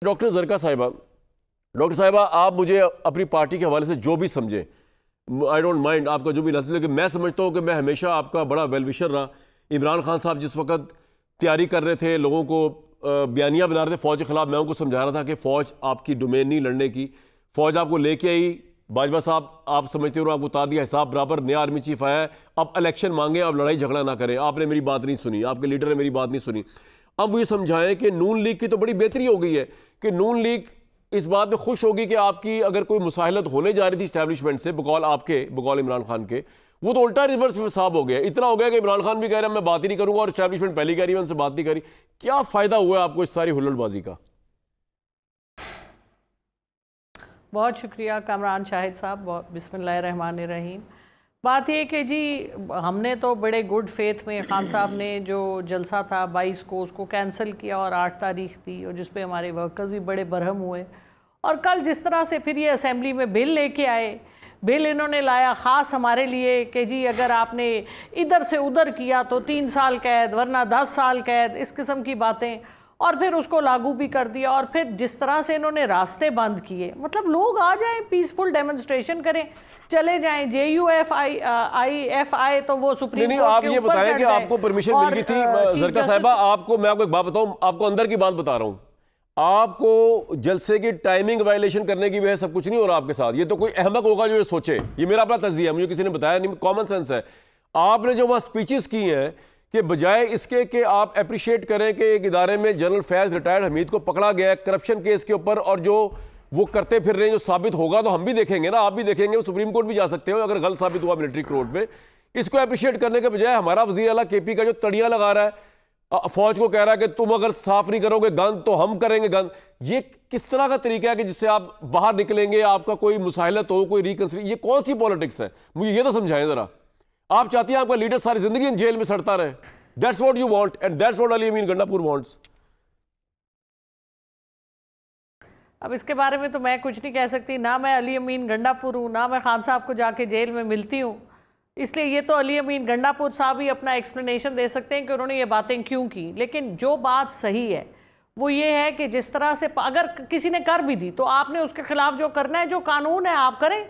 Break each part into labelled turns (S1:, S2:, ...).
S1: Doctor Zarka साहिबा, doctor साहिबा, आप मुझे अपनी पार्टी के हवाले से जो भी समझें, आई डोंट माइंड आपका जो भी नजर, लेकिन मैं समझता हूँ कि मैं हमेशा आपका बड़ा वेल विशर रहा। इमरान खान साहब जिस वक्त तैयारी कर रहे थे, लोगों को बयानियाँ बना रहे थे फ़ौज के ख़िलाफ़, मैं उनको समझा रहा था कि फ़ौज आपकी डोमेन नहीं लड़ने की, फ़ौज आपको लेके आई। बाजवा साहब आप समझते हो, आपको उतार दिया हिसाब बराबर, नया आर्मी चीफ आया है, अब इलेक्शन मांगे, अब लड़ाई झगड़ा ना करें। आपने मेरी बात नहीं सुनी, आपके लीडर ने मेरी बात नहीं सुनी। अब मुझे समझाएं कि नून लीग की तो बड़ी बेहतरी हो गई है कि नून लीग इस बात में खुश होगी कि आपकी अगर कोई मुसाहिलत होने जा रही थी इस्टेब्लिशमेंट से, बकौल इमरान खान के, वो तो उल्टा रिवर्स हिसाब हो गया। इतना हो गया कि इमरान खान भी कह रहे हैं मैं बात ही नहीं करूंगा, और इस्टेब्लिशमेंट पहले कह रही है उनसे बात नहीं करी। क्या फायदा हुआ आपको इस सारी हुल्लड़बाजी का?
S2: बहुत शुक्रिया कामरान शाहिद साहब, बिस्मिल्लाहिर्रहमानिर्रहीम। बात ये कि जी हमने तो बड़े गुड फेथ में खान साहब ने जो जलसा था 22 को उसको कैंसिल किया और 8 तारीख दी, और जिस पे हमारे वर्कर्स भी बड़े बरहम हुए। और कल जिस तरह से फिर ये असेंबली में बिल लेके आए, बिल इन्होंने लाया ख़ास हमारे लिए कि जी अगर आपने इधर से उधर किया तो 3 साल कैद वरना 10 साल कैद, इस किस्म की बातें, और फिर उसको लागू भी कर दिया। और फिर जिस तरह से इन्होंने रास्ते बंद किए, मतलब लोग आ जाएं, पीसफुल डेमोन्स्ट्रेशन करें, चले जाएं। JUFI तो वो सुप्रीम कोर्ट
S1: आप
S2: के
S1: ये
S2: ऊपर
S1: बताएं कि
S2: चढ़
S1: आपको परमिशन
S2: जाए।
S1: मिल गई थी ज़रका साहिबा? आपको मैं आपको एक बात बताऊं, आपको अंदर की बात बता रहा हूं, आपको जलसे की टाइमिंग वायलेशन करने की वजह सब कुछ नहीं हो रहा आपके साथ। ये तो कोई अहमक होगा जो ये सोचे, ये मेरा अपना तज्जिया है, मुझे किसी ने बताया नहीं, कॉमन सेंस है। आपने जो वहां स्पीचेस की हैं कि बजाय इसके कि आप अप्रिशिएट करें कि एक इदारे में जनरल फैज रिटायर्ड हमीद को पकड़ा गया है करप्शन केस के ऊपर, और जो वो करते फिर रहे हैं, जो साबित होगा तो हम भी देखेंगे ना, आप भी देखेंगे, वो सुप्रीम कोर्ट भी जा सकते हो अगर गलत साबित हुआ मिलिट्री कोर्ट में। इसको अप्रिशिएट करने के बजाय हमारा वजीर आला KP का जो तड़ियां लगा रहा है, फौज को कह रहा है कि तुम अगर साफ नहीं करोगे गंद तो हम करेंगे गंद। ये किस तरह का तरीका है कि जिससे आप बाहर निकलेंगे, आपका कोई मुसाहिलत हो, कोई रिकंसिलिएशन? ये कौन सी पॉलिटिक्स है? मुझे ये तो समझाएं जरा। आप चाहती हैं आपका लीडर सारी जिंदगी जेल में सड़ता रहे? That's what you want and that's what Ali Amin Gandapur wants.
S2: अब इसके बारे में तो मैं कुछ नहीं कह सकती, ना मैं अली अमीन गंडापुर हूँ, ना मैं खान साहब को जाके जेल में मिलती हूँ, इसलिए ये तो अली अमीन गंडापुर साहब ही अपना एक्सप्लेनेशन दे सकते हैं कि उन्होंने ये बातें क्यों की। लेकिन जो बात सही है वो ये है कि जिस तरह से अगर किसी ने कर भी दी तो आपने उसके खिलाफ जो करना है, जो कानून है आप करें।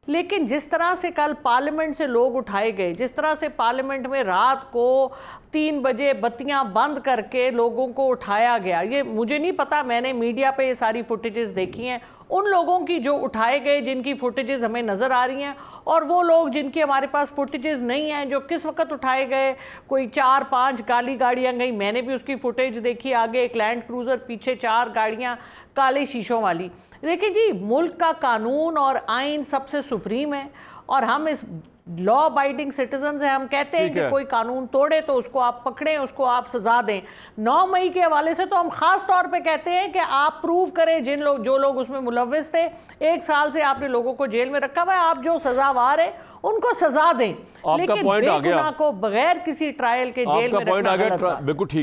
S2: लेकिन जिस तरह से कल पार्लियामेंट से लोग उठाए गए, जिस तरह से पार्लियामेंट में रात को 3 बजे बत्तियां बंद करके लोगों को उठाया गया, ये मुझे नहीं पता, मैंने मीडिया पे ये सारी फुटेजेस देखी हैं उन लोगों की जो उठाए गए, जिनकी फुटेजेस हमें नज़र आ रही हैं, और वो लोग जिनकी हमारे पास फुटेजेस नहीं हैं, जो किस वक्त उठाए गए। कोई 4-5 काली गाड़ियाँ गई, मैंने भी उसकी फुटेज देखी, आगे एक लैंड क्रूज़र, पीछे 4 गाड़ियाँ काले शीशों वाली। देखिए जी, मुल्क का कानून और आइन सबसे सुप्रीम है, और हम इस लॉ अबाइडिंग सिटीजन्स हैं। हम कहते हैं कि कोई कानून तोड़े तो उसको आप पकड़ें, उसको आप सजा दें। 9 मई के हवाले से तो हम खास तौर पे कहते हैं कि आप प्रूव करें जो लोग उसमें मुलव्विस थे। 1 साल से आपने लोगों को जेल में रखा हुआ है, आप जो सजावार है उनको सजा दें, लेकिन बेगुनाह को बगैर किसी ट्रायल के जेल में रखना गलत है।
S1: बिल्कुल ठीक।